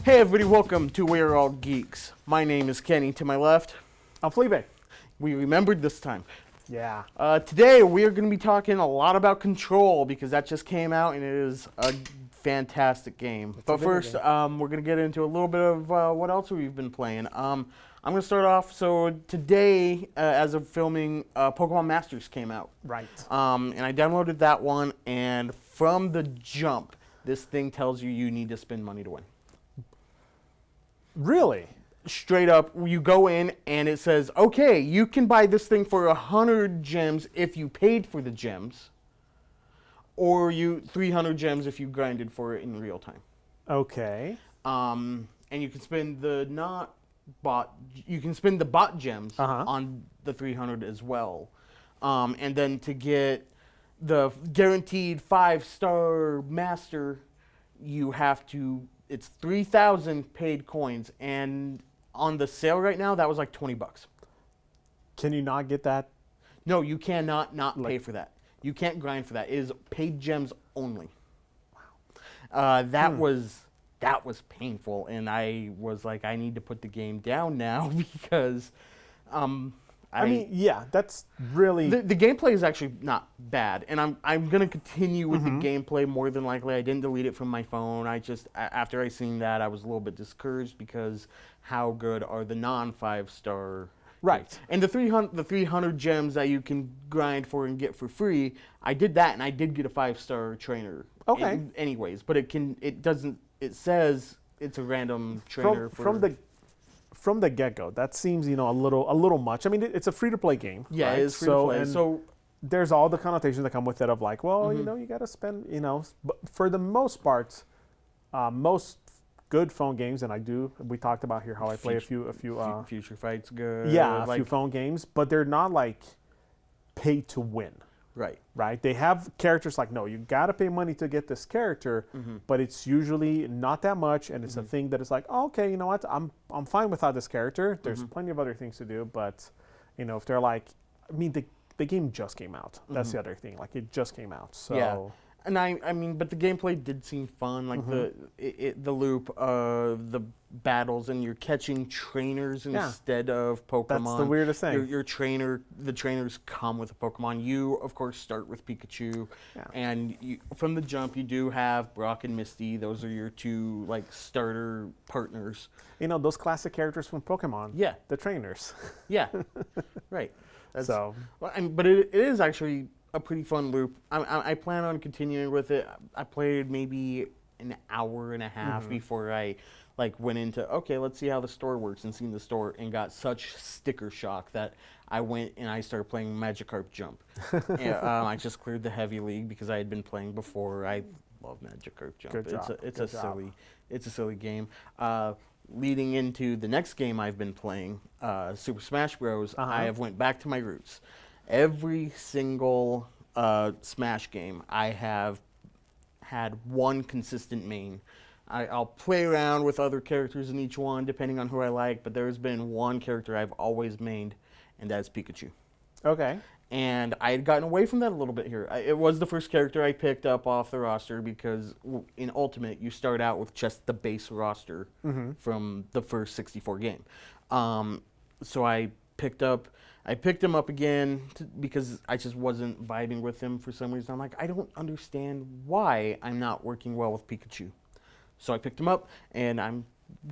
Hey everybody, welcome to We're All Geeks. My name is Kenny. To my left, I'm Felipe. we remembered this time. Yeah. Today we are going to be talking a lot about Control because that just came out and it is a fantastic game. But first, we're going to get into a little bit of what else we've been playing. I'm going to start off. So today, as of filming, Pokemon Masters came out. Right. And I downloaded that one, and from the jump, this thing tells you need to spend money to win. Really? Straight up, you go in and it says, okay, you can buy this thing for 100 gems if you paid for the gems, or 300 gems if you grinded for it in real time. Okay. And you can spend the bot gems on the 300 as well. And then to get the guaranteed 5-star master, you have to. It's 3,000 paid coins, and on the sale right now, that was like $20. Can you not get that? No, you cannot not pay for that. You can't grind for that. It is paid gems only. Wow. That was painful, and I was like, I need to put the game down now because. I mean, yeah, that's really the gameplay is actually not bad, and I'm gonna continue with the gameplay more than likely. I didn't delete it from my phone. I just after I seen that, I was a little bit discouraged because how good are the non-5-star? right. And the 300 gems that you can grind for and get for free, I did that, and I did get a 5-star trainer. Okay. Anyways, but it says it's a random trainer from the get-go. That seems a little much. I mean, it's a free-to-play game. Yeah, right? it is free-to-play. So there's all the connotations that come with it of like, well, you got to spend, but for the most part, most good phone games, and we talked about here how I play a few Future Fight's good. Yeah, a few phone games, but they're not like pay to win. Right. They have characters like, no, you got to pay money to get this character, but it's usually not that much, and it's a thing that is like, oh, okay, you know what, I'm fine without this character. There's plenty of other things to do, but if they're like, I mean, the game just came out. That's the other thing. Like, it just came out. So yeah. And I mean, but the gameplay did seem fun. Like the loop of the battles, and you're catching trainers instead of Pokemon. That's the weirdest thing. The trainers come with a Pokemon. You, of course, start with Pikachu, and from the jump, you do have Brock and Misty. Those are your two starter partners. Those classic characters from Pokemon. Yeah, the trainers. Yeah, right. But it is actually a pretty fun loop. I plan on continuing with it. I played maybe an hour and a half before I went into, okay, let's see how the store works, and seen the store and got such sticker shock that I went and I started playing Magikarp Jump. And, I just cleared the Heavy League because I had been playing before. I love Magikarp Jump. Good job. It's a silly game. Leading into the next game I've been playing, Super Smash Bros. I have went back to my roots. Every single Smash game, I have had one consistent main. I'll play around with other characters in each one, depending on who I like, but there's been one character I've always mained, and that's Pikachu. Okay. And I had gotten away from that a little bit here. It was the first character I picked up off the roster because in Ultimate, you start out with just the base roster from the first 64 game. So I picked him up again because I just wasn't vibing with him for some reason. I'm like, I don't understand why I'm not working well with Pikachu. So I picked him up, and I'm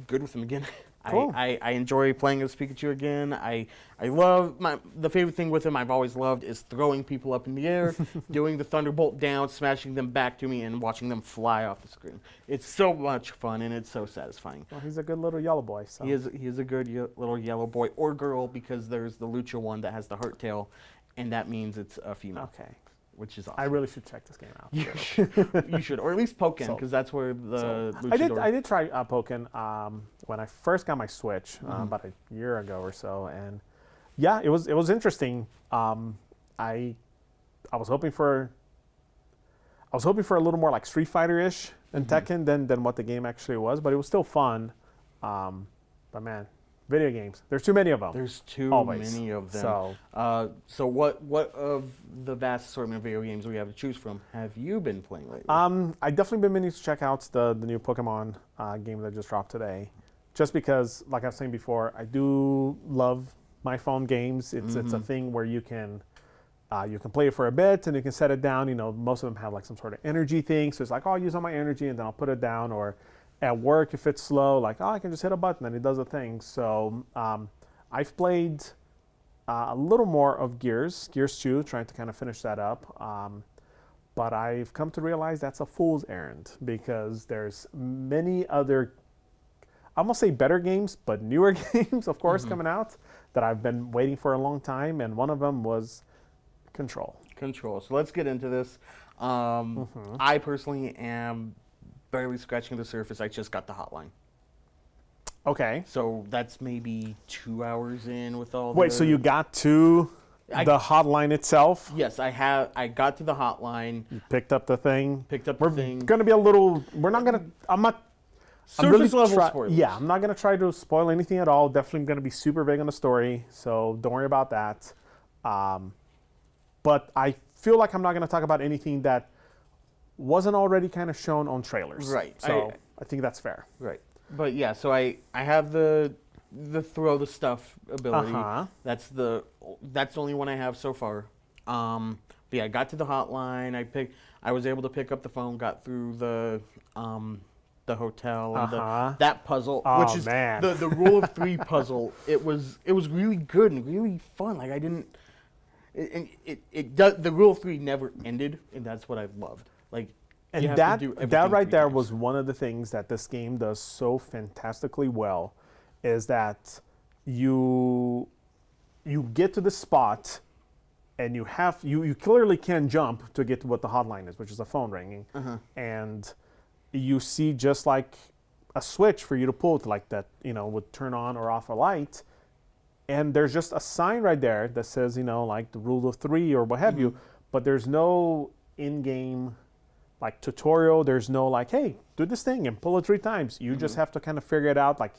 good with him again. Cool. I enjoy playing as Pikachu again. I love the favorite thing with him I've always loved is throwing people up in the air, doing the Thunderbolt down, smashing them back to me, and watching them fly off the screen. It's so much fun, and it's so satisfying. Well, he's a good little yellow boy. So. He is a good little yellow boy or girl because there's the Lucha one that has the heart tail, and that means it's a female. Okay. Which is awesome. I really should check this game out. You should, or at least Pokken, because that's where the Luchador. I did try Pokken when I first got my Switch about a year ago or so, and yeah, it was interesting. I was hoping for a little more like Street Fighter-ish and Tekken than what the game actually was, but it was still fun. But man, Video games. There's too many of them. There's too Always. many of them. So what of the vast assortment of video games we have to choose from have you been playing lately? I definitely been meaning to check out the new Pokemon game that just dropped today, just because, like I was saying before, I do love my phone games. It's a thing where you can play it for a bit and you can set it down. You know, most of them have like some sort of energy thing, so it's like, oh, I'll use all my energy and then I'll put it down. Or at work, if it's slow, like, oh, I can just hit a button and it does a thing. So I've played a little more of Gears 2, trying to kind of finish that up. But I've come to realize that's a fool's errand, because there's many other, I won't say better games, but newer games, of course, coming out that I've been waiting for a long time. And one of them was Control. So let's get into this. I personally am barely scratching the surface. I just got the hotline. Okay. So that's maybe 2 hours in with all. Wait, so you got to the hotline itself? Yes, I have. I got to the hotline. You picked up the thing. We're gonna be a little. We're not gonna. I'm not. Surface level spoilers. Yeah, I'm not gonna try to spoil anything at all. Definitely gonna be super vague on the story, so don't worry about that. But I feel like I'm not gonna talk about anything that wasn't already kind of shown on trailers. Right. So I think that's fair. Right. But yeah, so I have the throw the stuff ability. That's the only one I have so far. But yeah, I got to the hotline. I was able to pick up the phone, got through the hotel and that puzzle, which is the rule of 3 puzzle. It was really good and really fun. Like I didn't. It does. The rule of 3 never ended, and that's what I've loved. Like, and that right there was one of the things that this game does so fantastically well, is that you get to the spot, and you clearly can jump to get to what the hotline is, which is a phone ringing, and you see just like a switch for you to pull to, like that, would turn on or off a light. And there's just a sign right there that says, like the rule of 3 or what have you, but there's no in-game like tutorial. There's no like, hey, do this thing and pull it 3 times. You just have to kind of figure it out, like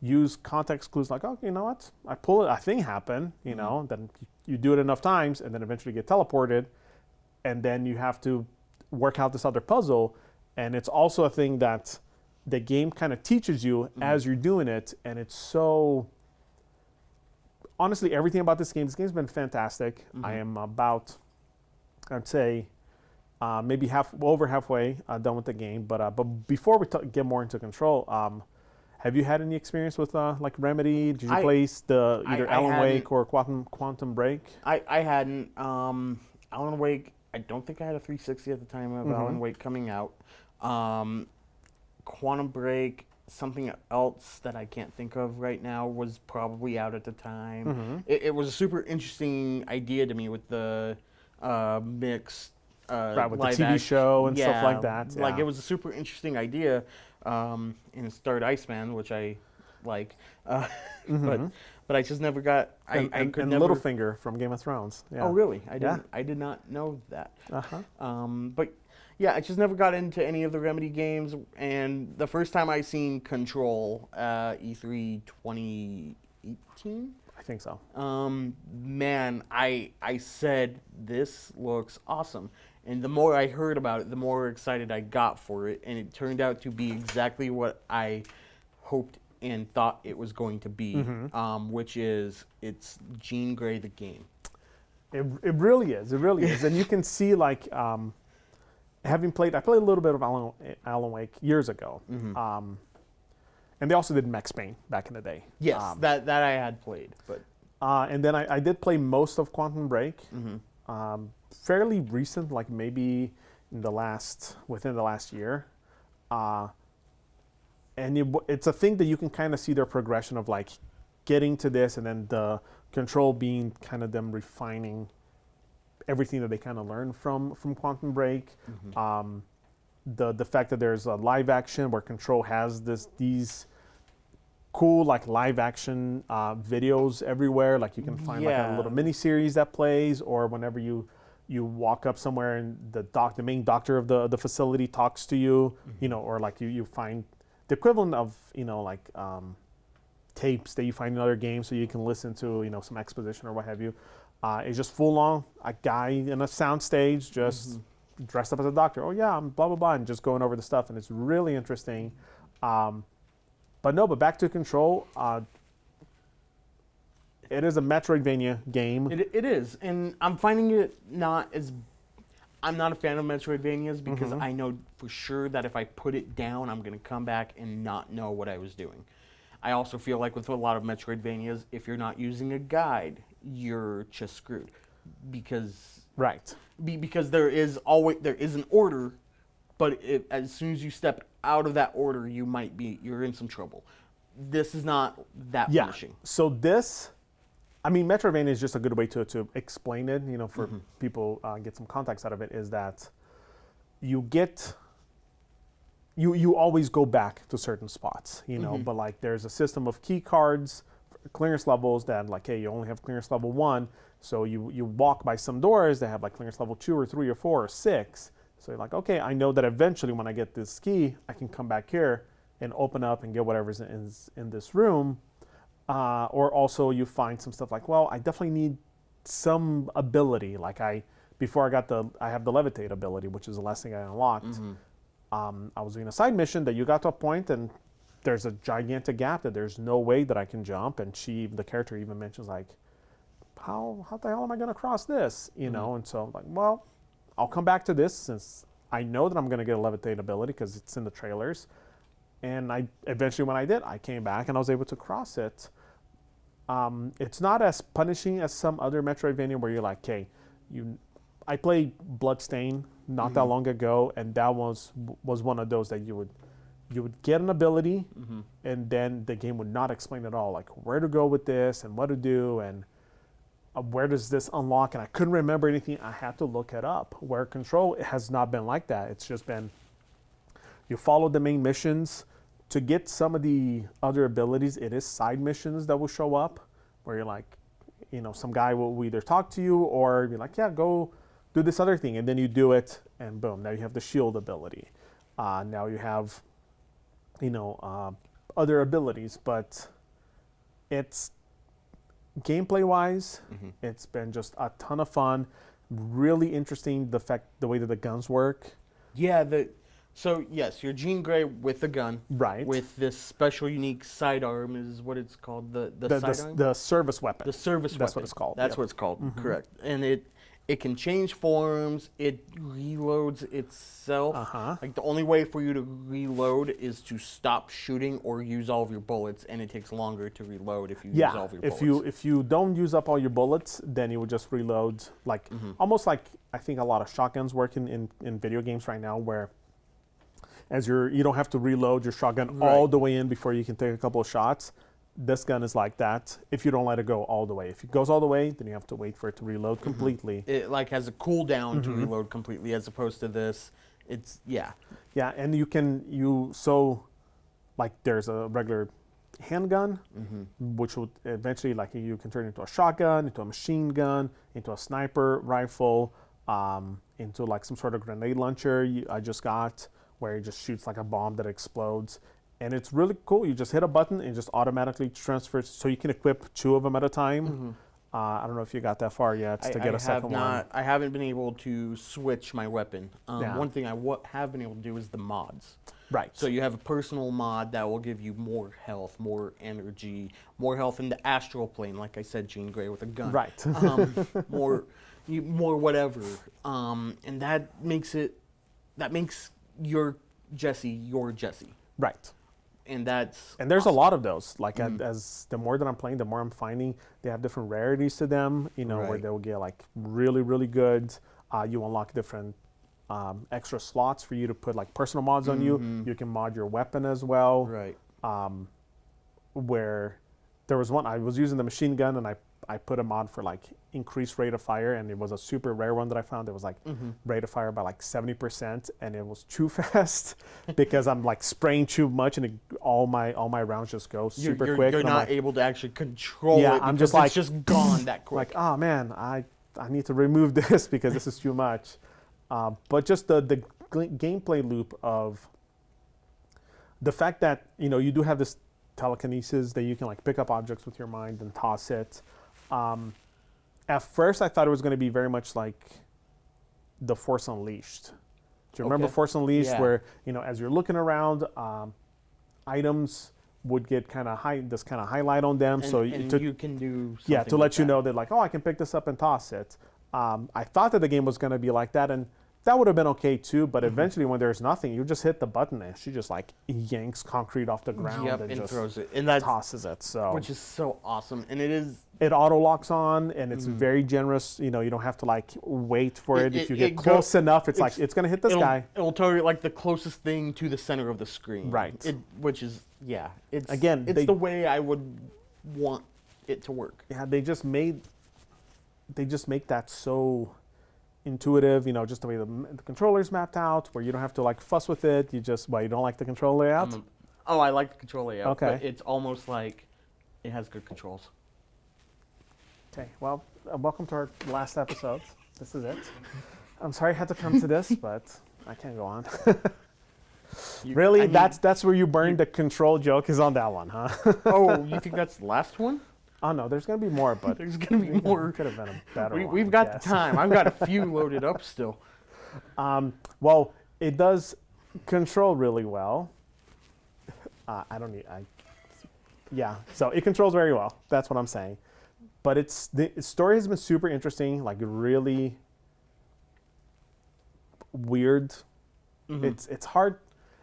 use context clues, like, oh, you know what? I pull it, a thing happened, then you do it enough times and then eventually get teleported. And then you have to work out this other puzzle. And it's also a thing that the game kind of teaches you as you're doing it. And it's so... Honestly, everything about this game's been fantastic. I am about, I'd say, maybe over halfway done with the game. But before we get more into Control, have you had any experience with like Remedy? Did you play either Alan Wake or Quantum Break? I hadn't. Alan Wake, I don't think I had a 360 at the time of Alan Wake coming out. Quantum Break, something else that I can't think of right now, was probably out at the time. It was a super interesting idea to me with the mixed with the TV show and stuff like that. Yeah. Like, it was a super interesting idea, and it starred Iceman, which I like. But I just never got. And Littlefinger from Game of Thrones. Yeah. Oh, really? I did not know that. But yeah, I just never got into any of the Remedy games. And the first time I seen Control, E3 2018. I think so. Man, I said, this looks awesome. And the more I heard about it, the more excited I got for it. And it turned out to be exactly what I hoped and thought it was going to be, which is, it's Jean Grey the game. It really is. It really is. And you can see, like, I played a little bit of Alan Wake years ago. And they also did Max Payne back in the day. Yes, that I had played. But and then I did play most of Quantum Break. Fairly recent, like maybe within the last year. And it's a thing that you can kind of see their progression of like getting to this, and then the Control being kind of them refining everything that they kind of learned from Quantum Break. The fact that there's a live action where Control has these cool like live action videos everywhere. Like you can find like a little mini series that plays, or whenever you walk up somewhere and the main doctor of the facility talks to you, or like you find the equivalent of like tapes that you find in other games, so you can listen to some exposition or what have you. It's just full on a guy in a sound stage just dressed up as a doctor. Oh yeah, I'm blah blah blah, and just going over the stuff, and it's really interesting. But back to Control. It is a Metroidvania game. It is, and I'm finding it not as. I'm not a fan of Metroidvanias because I know for sure that if I put it down, I'm going to come back and not know what I was doing. I also feel like with a lot of Metroidvanias, if you're not using a guide, you're just screwed, because because there is an order, but as soon as you step out of that order, you're in some trouble. This is not that punishing. So this. I mean, Metroidvania is just a good way to explain it, for people get some context out of it, is that you always go back to certain spots, but like there's a system of key cards, clearance levels that like, hey, you only have clearance level 1, so you walk by some doors that have like clearance level 2 or 3 or 4 or 6, so you're like, okay, I know that eventually when I get this key, I can come back here and open up and get whatever's in this room. Or also you find some stuff like, well, I definitely need some ability. Like I have the levitate ability, which is the last thing I unlocked. I was doing a side mission that you got to a point and there's a gigantic gap that there's no way that I can jump. And the character even mentions like, how the hell am I going to cross this? And so I'm like, well, I'll come back to this since I know that I'm going to get a levitate ability because it's in the trailers. And eventually when I did, I came back and I was able to cross it. It's not as punishing as some other Metroidvania where you're like, hey, I played Bloodstain not that long ago, and that was one of those that you would get an ability, and then the game would not explain at all, like where to go with this and what to do and where does this unlock, and I couldn't remember anything. I had to look it up. Where Control, it has not been like that. It's just been you follow the main missions. To get some of the other abilities, it is side missions that will show up where you're like, some guy will either talk to you or be like, yeah, go do this other thing. And then you do it and boom, now you have the shield ability. Now you have, other abilities, but it's gameplay wise, it's been just a ton of fun. Really interesting, the way that the guns work. Yeah, So, yes, you're Jean Grey with a gun. Right. With this special, unique sidearm is what it's called. The sidearm? The service weapon. The service weapon. That's what it's called. That's what it's called, correct. And it can change forms. It reloads itself. Like, the only way for you to reload is to stop shooting or use all of your bullets, and it takes longer to reload if you use all of your bullets. If you don't use up all your bullets, then you would just reload. Like, almost like I think a lot of shotguns work in video games right now where you don't have to reload your shotgun all the way in before you can take a couple of shots. This gun is like that if you don't let it go all the way. If it goes all the way, then you have to wait for it to reload completely. It like has a cooldown to reload completely as opposed to this. Yeah, and like there's a regular handgun, which would eventually like you can turn into a shotgun, into a machine gun, into a sniper rifle, into like some sort of grenade launcher I just got, where it just shoots like a bomb that explodes. And it's really cool. You just hit a button and it just automatically transfers, so you can equip 2 of them at a time. I don't know if you got that far yet to get a second one. I haven't been able to switch my weapon. One thing I have been able to do is the mods. Right. So you have a personal mod that will give you more health, more energy, more health in the astral plane. Like I said, Jean Grey with a gun. Right. More whatever. And that makes your Jesse. Right. And there's awesome. A lot of those. Like as the more that I'm playing, the more I'm finding they have different rarities to them. Where they'll get like really, really good. You unlock different extra slots for you to put like personal mods on you. You can mod your weapon as well. Right. Where there was one, I was using the machine gun and I put a mod for like increased rate of fire, and it was a super rare one that I found. It was like rate of fire by like 70%, and it was too fast because I'm like spraying too much, and all my rounds just go super quick. You're not able to actually control it. I'm just like it's just gone that quick. Like, oh man, I need to remove this because this is too much. But just the gameplay loop of the fact that you do have this telekinesis that you can like pick up objects with your mind and toss it. At first, I thought it was going to be very much like the Force Unleashed. Do you remember Force Unleashed, where as you're looking around, items would get kind of highlight on them, you can do something to let you know that like, oh, I can pick this up and toss it. I thought that the game was going to be like that, and that would have been okay too. But eventually, when there's nothing, you just hit the button and she just like yanks concrete off the ground and just throws it, and that tosses it. So which is so awesome, and it auto locks on, and it's very generous. You don't have to like wait for it. If you get close enough, it's like it's gonna hit this guy. It'll target like the closest thing to the center of the screen. Right. Which is It's it's the way I would want it to work. Yeah, they just make that so intuitive. Just the way the controller's mapped out, where you don't have to like fuss with it. You don't like the control layout? I like the control layout. Okay. But it's almost like it has good controls. Okay, well, welcome to our last episode. This is it. I'm sorry I had to come to this, but I can't go on. Really? That's where you burned the control joke is on that one, huh? Oh, you think that's the last one? Oh, no, there's going to be more, but... There's going to be more. Could have been a better one, We've got the time. I've got a few loaded up still. Well, it does control really well. So it controls very well. That's what I'm saying. But the story has been super interesting, like really weird. It's hard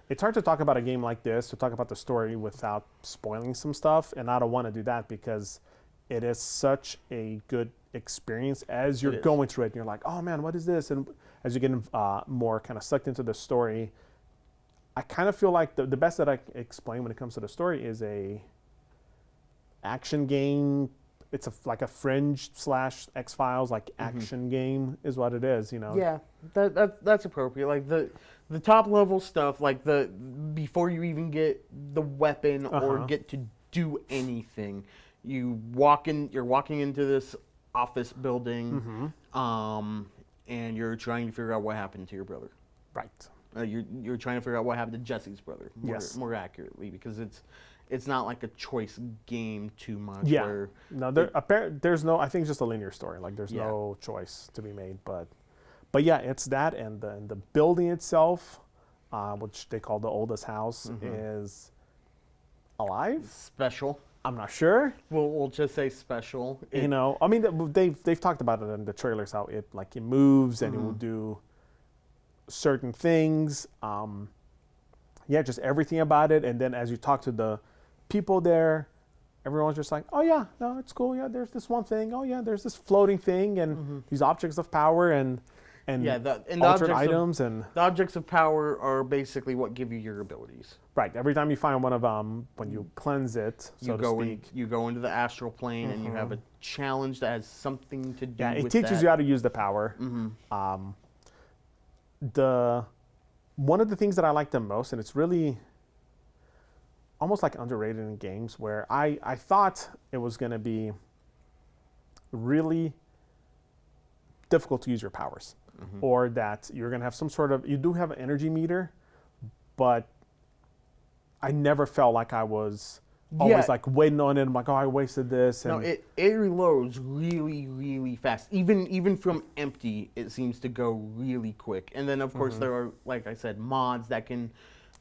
to talk about a game like this, to talk about the story without spoiling some stuff, and I don't want to do that because it is such a good experience as you're going through it, and you're like, oh man, what is this? And as you get more kind of sucked into the story, I kind of feel like the best that I can explain when it comes to the story is a action game. It's like a Fringe / X-Files like action game is what it is, Yeah, that's appropriate. Like the top level stuff, like before you even get the weapon or get to do anything, you're walking into this office building, and you're trying to figure out what happened to your brother. Right. You're trying to figure out what happened to Jesse's brother. More accurately, because it's not like a choice game too much. Yeah. Where there's no. I think it's just a linear story. Like there's no choice to be made. But yeah, it's that, and the building itself, which they call the oldest house, is alive. Special. I'm not sure. We'll just say special. I mean, they've talked about it in the trailers how it moves and it will do certain things. Just everything about it. And then as you talk to the people there, everyone's just like, oh yeah, no, it's cool. Yeah, there's this one thing. Oh yeah, there's this floating thing and these objects of power and altered items. And the objects of power are basically what give you your abilities. Right. Every time you find one of them, when you cleanse it, so to speak. You go into the astral plane and you have a challenge that has something to do with that. Yeah, it teaches you how to use the power. One of the things that I like the most, and it's really almost like underrated in games, where I thought it was going to be really difficult to use your powers, or that you're going to have some sort of, you do have an energy meter, but I never felt like I was always like waiting on it. I'm like, oh, I wasted this. And no, it reloads really, really fast. Even from empty, it seems to go really quick. And then of course there are, like I said, mods that can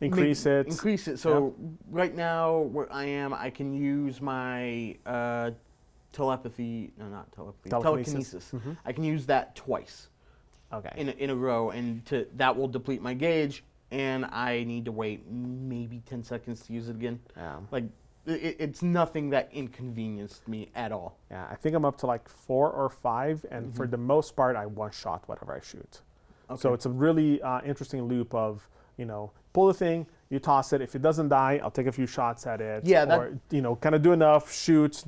increase it. So right now where I am, I can use my telekinesis. I can use that twice. Okay. In a row, and that will deplete my gauge, and I need to wait maybe 10 seconds to use it again. Like it's nothing that inconvenienced me at all. Yeah, I think I'm up to like 4 or 5, and for the most part, I one-shot whatever I shoot. Okay. So it's a really interesting loop of, pull the thing, you toss it. If it doesn't die, I'll take a few shots at it. Yeah, or kind of do enough, shoot,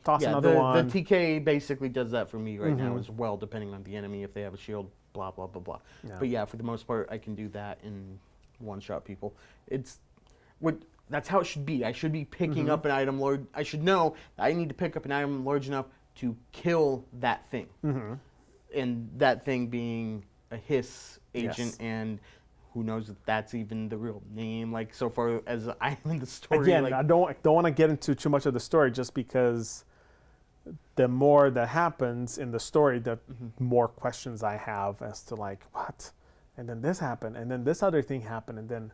toss another one. The TK basically does that for me right now as well, depending on the enemy, if they have a shield, blah, blah, blah, blah. Yeah. But yeah, for the most part, I can do that and one-shot people. That's how it should be. I should be picking up an item large. I should know that I need to pick up an item large enough to kill that thing. And that thing being a hiss agent, and who knows if that's even the real name? Like, so far as I'm in the story. Again, like, I don't want to get into too much of the story, just because the more that happens in the story, the more questions I have as to like, what? And then this happened, and then this other thing happened, and then,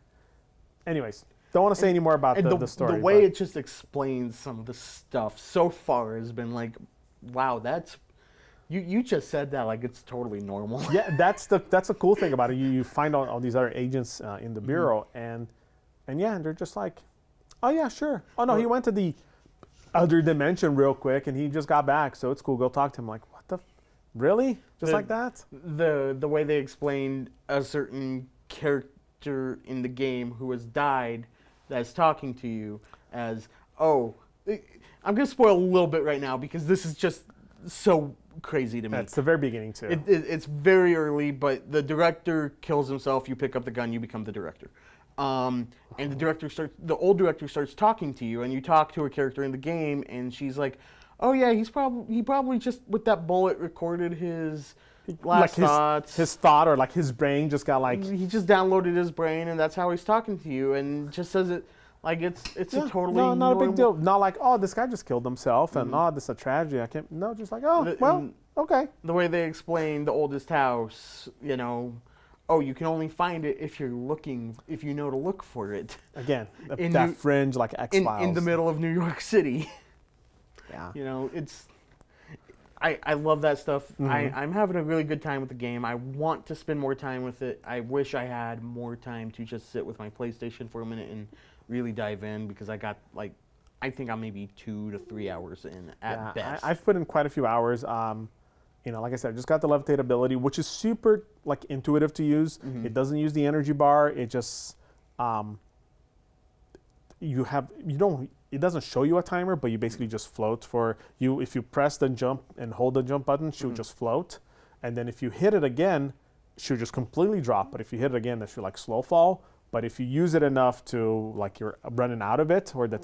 anyways, don't want to say any more about the story. The way it just explains some of the stuff so far has been like, wow, that's, you just said that like it's totally normal. Yeah, that's the cool thing about it. You find all these other agents in the bureau, and yeah, they're just like, oh yeah, sure. Oh no, he went to the other dimension real quick, and he just got back, so it's cool. Go talk to him. Like, what the, really? Just like that? The way they explained a certain character in the game who has died, that's talking to you as, oh, I'm gonna spoil a little bit right now because this is just so crazy to me. It's the very beginning too. It's very early, but the director kills himself. You pick up the gun, you become the director. And the old director starts talking to you, and you talk to a character in the game, and she's like, "Oh yeah, he probably just with that bullet recorded his last thoughts. His thought, or like his brain just got like, he just downloaded his brain, and that's how he's talking to you, and just says it like it's a totally not a big deal. Not like, oh, this guy just killed himself, and oh, this is a tragedy. I can't. No, just like, oh, well, okay. The way they explain the oldest house, you know. Oh, you can only find it if you're looking, if you know to look for it. Again, that fringe like X-Files. In the middle of New York City. Yeah. You know, I love that stuff. I'm having a really good time with the game. I want to spend more time with it. I wish I had more time to just sit with my PlayStation for a minute and really dive in, because I got like, I think I'm maybe 2 to 3 hours in at best. I've put in quite a few hours. You know, like I said, I just got the levitate ability, which is super like intuitive to use. It doesn't use the energy bar. It just it doesn't show you a timer, but you basically just float for you. If you press the jump and hold the jump button, she'll just float. And then if you hit it again, she'll just completely drop. But if you hit it again, then she'll like slow fall. But if you use it enough to like you're running out of it, or the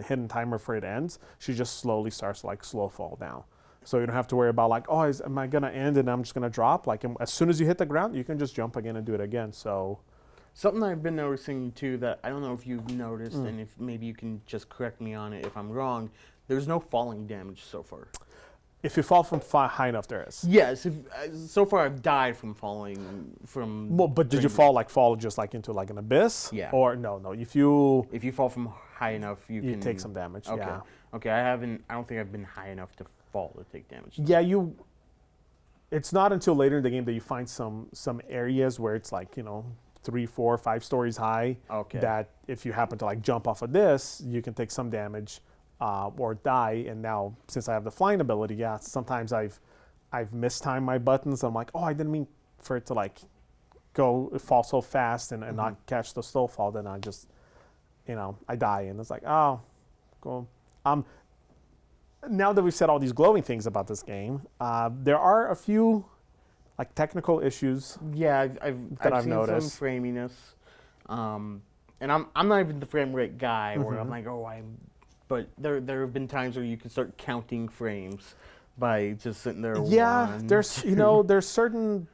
hidden timer for it ends, she just slowly starts to like slow fall down. So you don't have to worry about like, oh, am I gonna end and I'm just gonna drop? Like, as soon as you hit the ground, you can just jump again and do it again. So, something I've been noticing too that I don't know if you've noticed, and if maybe you can just correct me on it if I'm wrong. There's no falling damage so far. If you fall from high enough, there is. Yes. So far, I've died from falling from. Well, but did you fall just like into like an abyss? Yeah. Or no. If you fall from high enough, you can take some damage. Okay. Yeah. Okay. I don't think I've been high enough to fall to take damage. Yeah, it's not until later in the game that you find some areas where it's like, 3, 4, 5 stories high. Okay. That if you happen to like jump off of this, you can take some damage or die. And now, since I have the flying ability, yeah, sometimes I've mistimed my buttons. I'm like, oh, I didn't mean for it to like fall so fast and not catch the slow fall. Then I just, I die, and it's like, oh, cool. Now that we've said all these glowing things about this game, there are a few like technical issues. Yeah, I've seen noticed some framiness, and I'm not even the frame rate guy where I'm like, but there have been times where you can start counting frames by just sitting there. Yeah, there's certain.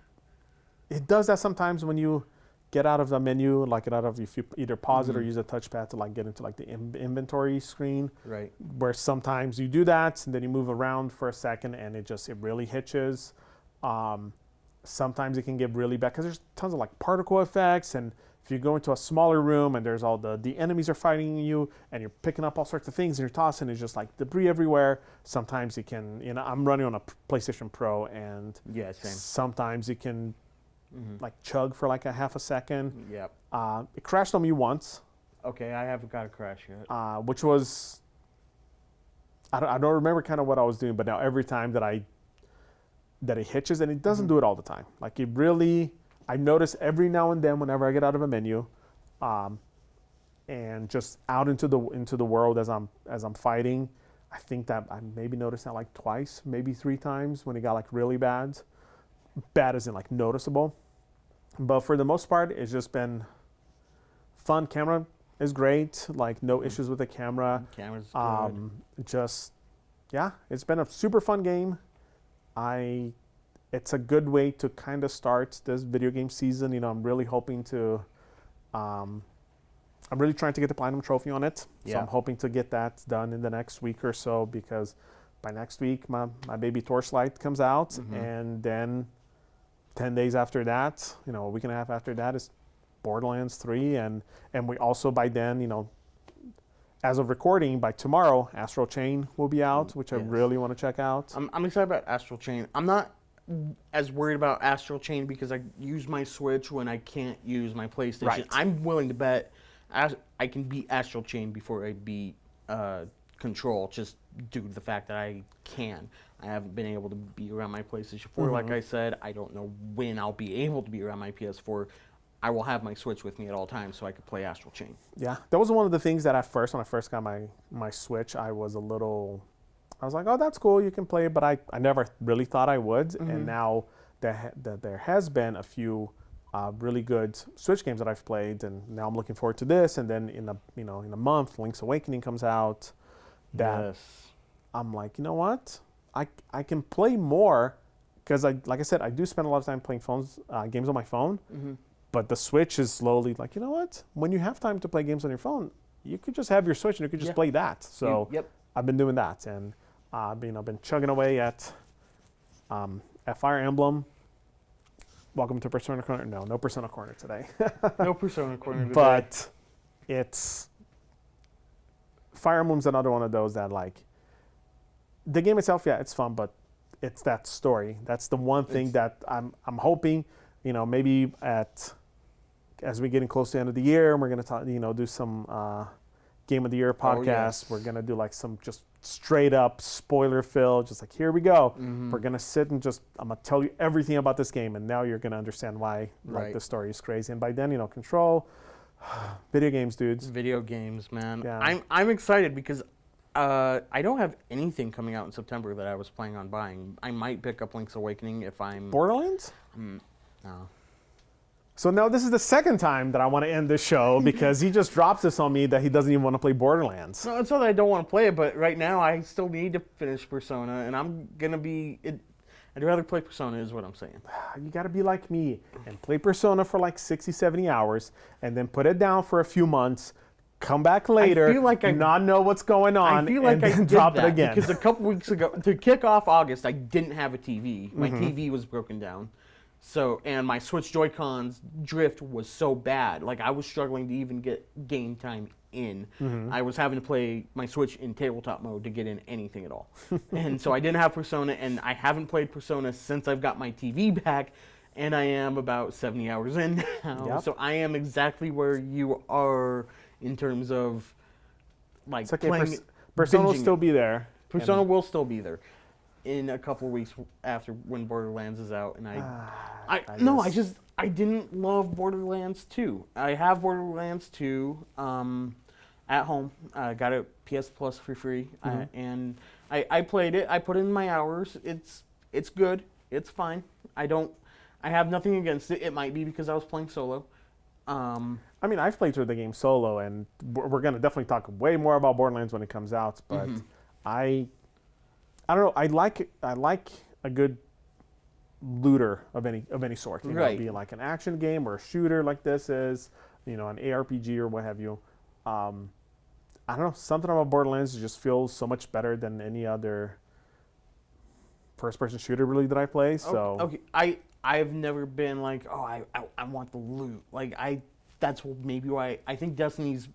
It does that sometimes when you get out of the menu, like if you either pause it or use a touchpad to like get into like the inventory screen. Right. Where sometimes you do that and then you move around for a second and it really hitches. Sometimes it can get really bad because there's tons of like particle effects, and if you go into a smaller room and there's all the enemies are fighting you and you're picking up all sorts of things and you're tossing, it's just like debris everywhere. Sometimes it can, I'm running on a PlayStation Pro, and yeah, same. Sometimes it can like chug for like a half a second. Yep. It crashed on me once. Okay, I haven't got a crash yet. Which was, I don't remember kind of what I was doing, but now every time that it hitches, and it doesn't do it all the time. Like it really, I notice every now and then whenever I get out of a menu, and just out into the world as I'm fighting, I think that I maybe noticed that like twice, maybe 3 times when it got like really bad. Bad as in like noticeable. But for the most part, it's just been fun. Camera is great. Like no issues with the camera. Camera's good. Just, yeah, it's been a super fun game. I it's a good way to kind of start this video game season. You know, I'm really hoping to. I'm really trying to get the Platinum Trophy on it. So I'm hoping to get that done in the next week or so, because by next week my baby Torchlight comes out, and then 10 days after that, you know, a week and a half after that is Borderlands 3, and we also by then, you know, as of recording, by tomorrow, Astral Chain will be out, which I really want to check out. I'm excited about Astral Chain. I'm not as worried about Astral Chain because I use my Switch when I can't use my PlayStation. Right. I'm willing to bet I can beat Astral Chain before I beat Control, just due to the fact that I can. I haven't been able to be around my PlayStation 4, like I said. I don't know when I'll be able to be around my PS4. I will have my Switch with me at all times so I could play Astral Chain. Yeah, that was one of the things that at first, when I first got my Switch, I was like, oh, that's cool, you can play it, but I never really thought I would. And now that there has been a few really good Switch games that I've played, and now I'm looking forward to this. And then in a month, Link's Awakening comes out. That I'm like, you know what? I can play more, because like I said, I do spend a lot of time playing games on my phone. But the Switch is slowly like, you know what? When you have time to play games on your phone, you could just have your Switch and you could just play that. So I've been doing that, and I've been chugging away at Fire Emblem. Welcome to Persona Corner. No Persona Corner today. No Persona Corner today. But Fire Emblem's another one of those that, like, the game itself, it's fun, but it's that story. That's the one thing that I'm hoping, you know, maybe as we get close to the end of the year, and we're going to do some Game of the Year podcast. We're going to do like some just straight up spoiler filled, just like, here we go. We're going to sit and I'm going to tell you everything about this game, and now you're going to understand why like the story is crazy. And by then, you know, Control, video games, dudes. Video games, man. Yeah. I'm excited because I don't have anything coming out in September that I was planning on buying. I might pick up Link's Awakening if I'm... Borderlands? No. So now this is the second time that I want to end this show because he just drops this on me that he doesn't even want to play Borderlands. No, it's not that I don't want to play it, but right now I still need to finish Persona, and I'm going to be... I'd rather play Persona is what I'm saying. You got to be like me and play Persona for like 60, 70 hours and then put it down for a few months, come back later, I feel like not know what's going on, I feel like and then drop it again. Because a couple weeks ago, to kick off August, I didn't have a TV. My TV was broken down. So, and my Switch Joy-Cons drift was so bad. Like, I was struggling to even get game time in. I was having to play my Switch in tabletop mode to get in anything at all. And so I didn't have Persona, and I haven't played Persona since I've got my TV back, and I am about 70 hours in now. Yep. So I am exactly where you are in terms of, like, it's okay. Playing... Persona will still be there. Persona will still be there in a couple of weeks after when Borderlands is out, and I didn't love Borderlands 2. I have Borderlands 2 at home. I got it PS Plus for free, and I played it. I put in my hours. It's good. It's fine. I have nothing against it. It might be because I was playing solo. I mean, I've played through the game solo, and we're going to definitely talk way more about Borderlands when it comes out, but I don't know. I like a good looter of any sort. You know, be like an action game or a shooter like this is, you know, an ARPG or what have you. I don't know. Something about Borderlands just feels so much better than any other first-person shooter really that I play. So okay. I've never been like, oh, I want the loot. Like that's maybe why I think Destiny's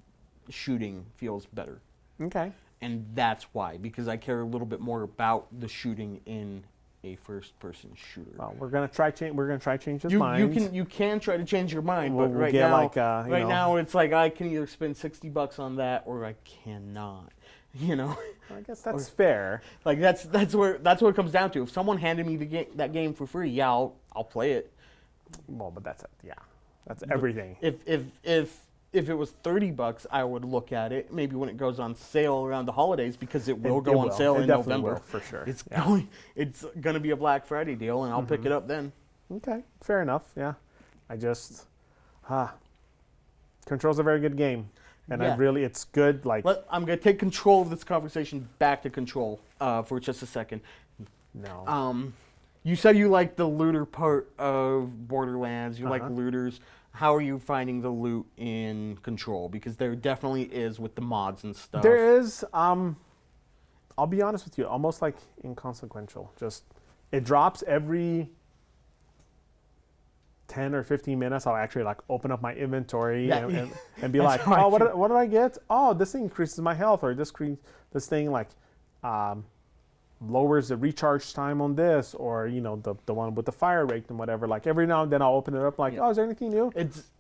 shooting feels better. Okay. And that's why, because I care a little bit more about the shooting in a first-person shooter. Well, we're gonna try change his mind. You can try to change your mind, but right now it's like I can either spend $60 on that or I cannot. You know. I guess that's fair. Like that's what it comes down to. If someone handed me that game for free, I'll play it. Well, but that's everything. If it was $30, I would look at it. Maybe when it goes on sale around the holidays, because it will go on sale in November. Will, for sure. It's gonna be a Black Friday deal, and I'll pick it up then. Okay, fair enough. Yeah, I just Control's a very good game, and it's good. Like I'm gonna take control of this conversation back to Control for just a second. No. You said you like the looter part of Borderlands. You like looters. How are you finding the loot in Control? Because there definitely is with the mods and stuff. There is. I'll be honest with you, almost like inconsequential. Just it drops every 10 or 15 minutes. I'll actually like open up my inventory and be like, oh, what did I get? Oh, this thing increases my health, or this thing like lowers the recharge time on this, or the one with the fire rate and whatever. Like every now and then I'll open it up like, oh, is there anything new?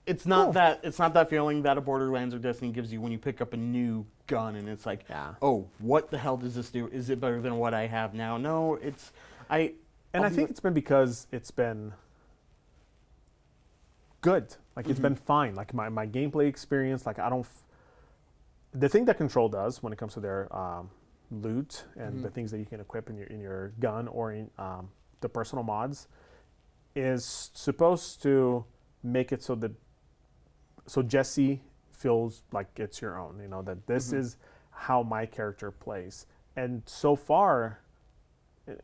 It's not that feeling that a Borderlands or Destiny gives you when you pick up a new gun and it's like, oh, what the hell does this do? Is it better than what I have now? No, I think it's been because it's been good. Like it's been fine. Like my gameplay experience, like the thing that Control does when it comes to their loot and the things that you can equip in your gun or in the personal mods is supposed to make it so Jesse feels like it's your own, that this is how my character plays. And so far,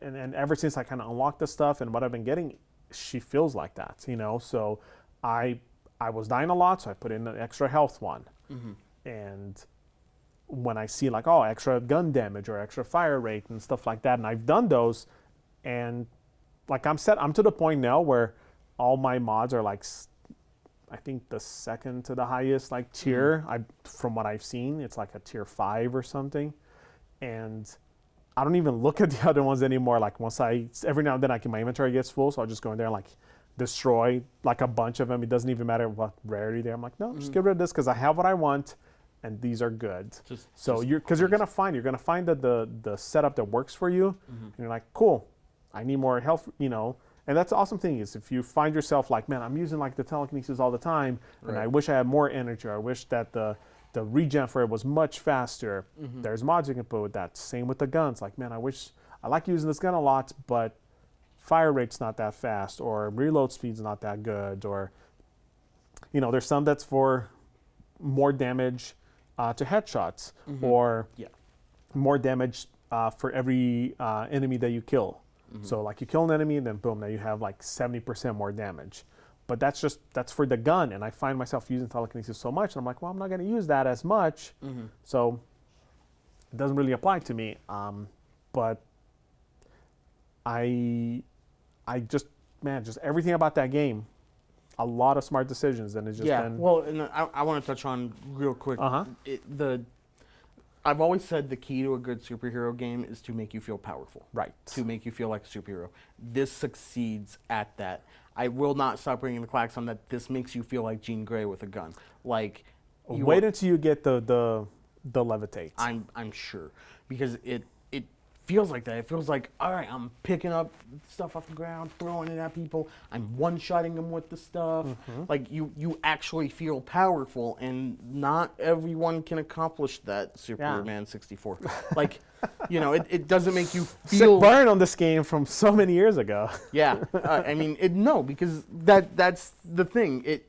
and ever since I kind of unlocked the stuff and what I've been getting, she feels like that, so I was dying a lot, so I put in an extra health one. And when I see like, oh, extra gun damage or extra fire rate and stuff like that, and I've done those, and like I'm to the point now where all my mods are like, I think the second to the highest like tier. From what I've seen, it's like a tier 5 or something, and I don't even look at the other ones anymore. Like every now and then my inventory gets full, so I'll just go in there and like destroy like a bunch of them. It doesn't even matter what rarity they're. I'm like, no, just get rid of this because I have what I want, and these are good. You're gonna find the setup that works for you, and you're like, cool, I need more health, And that's the awesome thing is if you find yourself like, man, I'm using like the telekinesis all the time, and I wish I had more energy. Or I wish that the regen for it was much faster. There's mods you can put with that. Same with the guns. Like, man, I like using this gun a lot, but fire rate's not that fast, or reload speed's not that good, or there's some that's for more damage to headshots, or more damage for every enemy that you kill. So like you kill an enemy and then boom, now you have like 70% more damage. But that's for the gun, and I find myself using telekinesis so much, and I'm like, well, I'm not going to use that as much, so it doesn't really apply to me. But I just everything about that game, a lot of smart decisions, and it's just been... Well, and I want to touch on real quick. I've always said the key to a good superhero game is to make you feel powerful. Right. To make you feel like a superhero. This succeeds at that. I will not stop bringing the clacks on that. This makes you feel like Jean Grey with a gun. Like, wait until you get the levitate. I'm sure, because it feels like that. It feels like, all right, I'm picking up stuff off the ground, throwing it at people. I'm one-shotting them with the stuff. Like, you actually feel powerful, and not everyone can accomplish that, Superman 64. Like, it doesn't make you feel... Sick burn on this game from so many years ago. I mean, no, because that's the thing.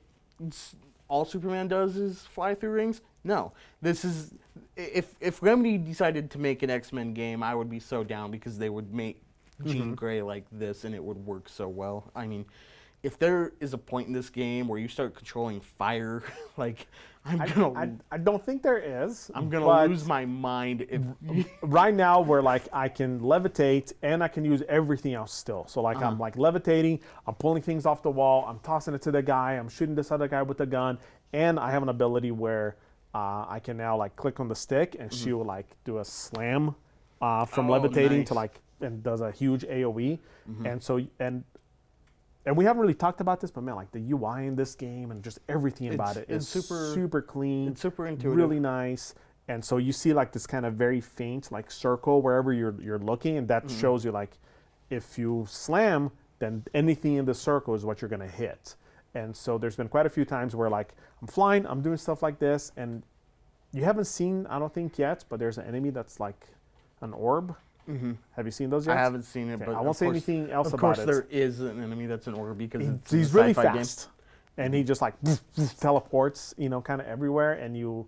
All Superman does is fly through rings. No, this is... If Remedy decided to make an X-Men game, I would be so down, because they would make Jean Grey like this, and it would work so well. I mean, if there is a point in this game where you start controlling fire, like, I don't think there is. I'm gonna lose my mind if right now where like I can levitate and I can use everything else still. So like I'm like levitating, I'm pulling things off the wall, I'm tossing it to the guy, I'm shooting this other guy with the gun, and I have an ability where I can now like click on the stick and she will like do a slam from levitating to like, and does a huge AoE. And so and we haven't really talked about this, but man, like the UI in this game and just everything about it is super clean. It's super intuitive. Really nice. And so you see like this kind of very faint like circle wherever you're looking, and that shows you like if you slam, then anything in the circle is what you're gonna hit. And so there's been quite a few times where like I'm flying, I'm doing stuff like this, and you haven't seen, I don't think yet, but there's an enemy that's like an orb. Have you seen those yet? I haven't seen it, okay, but I won't say anything else about it. Of course there is an enemy that's an orb, because he's really fast. Game. And he just like teleports, kind of everywhere, and you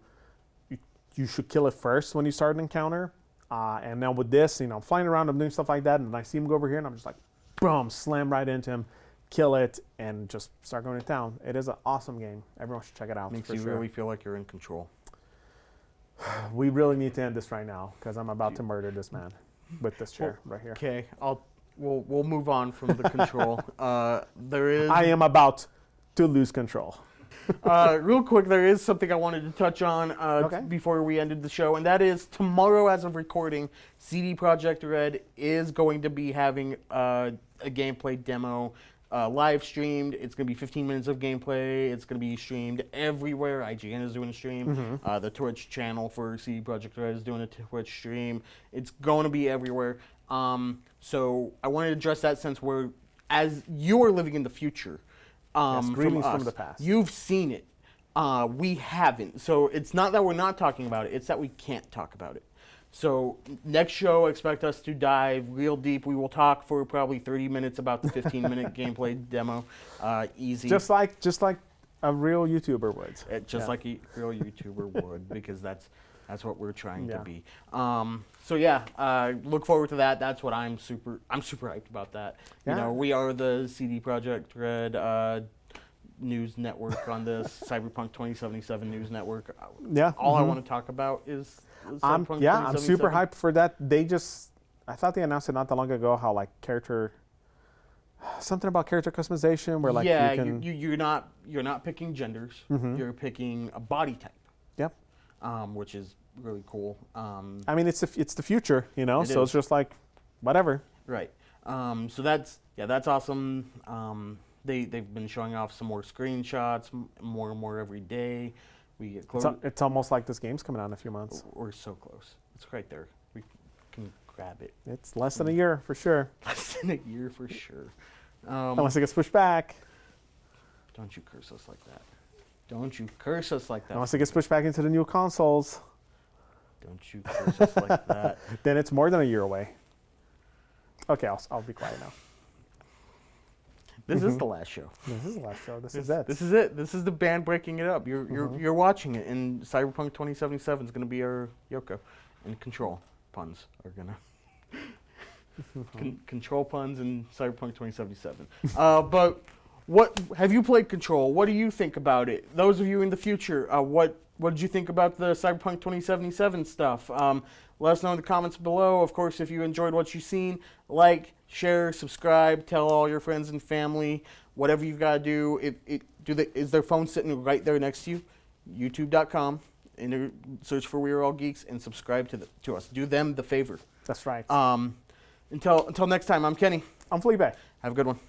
should kill it first when you start an encounter. And now with this, I'm flying around, I'm doing stuff like that, and I see him go over here, and I'm just like, boom, slam right into him, kill it, and just start going to town. It is an awesome game. Everyone should check it out. Makes you really feel like you're in control. We really need to end this right now because I'm about to murder this man with this chair right here. Okay, we'll move on from the control. There is. I am about to lose control. Real quick, there is something I wanted to touch on before we ended the show, and that is tomorrow, as of recording, CD Projekt Red is going to be having a gameplay demo live streamed. It's going to be 15 minutes of gameplay. It's going to be streamed everywhere. IGN is doing a stream. The Twitch channel for CD Projekt Red is doing a Twitch stream. It's going to be everywhere. So I wanted to address that since as you are living in the future. Greetings from the past. You've seen it. We haven't. So it's not that we're not talking about it. It's that we can't talk about it. So next show, expect us to dive real deep. We will talk for probably 30 minutes about the 15-minute gameplay demo. Easy. Just like a real YouTuber would. Like a real YouTuber would, because that's what we're trying to be. Look forward to that. That's what I'm super hyped about that. Yeah. You know, we are the CD Projekt Red news network on this Cyberpunk 2077 news network. All I want to talk about is Cyberpunk 2077. I'm super hyped for that. I thought they announced it not that long ago how something about character customization where like you're not picking genders. You're picking a body type. Yep. Which is really cool. I mean, it's the future, you know. It's just like whatever. Right. So that's awesome. They've been showing off some more screenshots, more and more every day. We get close. It's almost like this game's coming out in a few months. We're so close. It's right there. We can grab it. It's less than a year for sure. Less than a year for sure. Unless it gets pushed back. Don't you curse us like that. Don't you curse us like that. Unless it gets pushed back into the new consoles. Don't you curse us like that. Then it's more than a year away. Okay, I'll be quiet now. This is the last show. This is the last show. This is it. This is it. This is the band breaking it up. You're watching it, and Cyberpunk 2077 is going to be our Yoko, and Control puns are gonna Control puns and Cyberpunk 2077. But what have you played Control? What do you think about it? Those of you in the future, what did you think about the Cyberpunk 2077 stuff? Let us know in the comments below. Of course, if you enjoyed what you've seen, like, share, subscribe, tell all your friends and family, whatever you gotta do. Is their phone sitting right there next to you? YouTube.com, search for We Are All Geeks, and subscribe to us. Do them the favor. That's right. Until next time, I'm Kenny. I'm Felipe. Have a good one.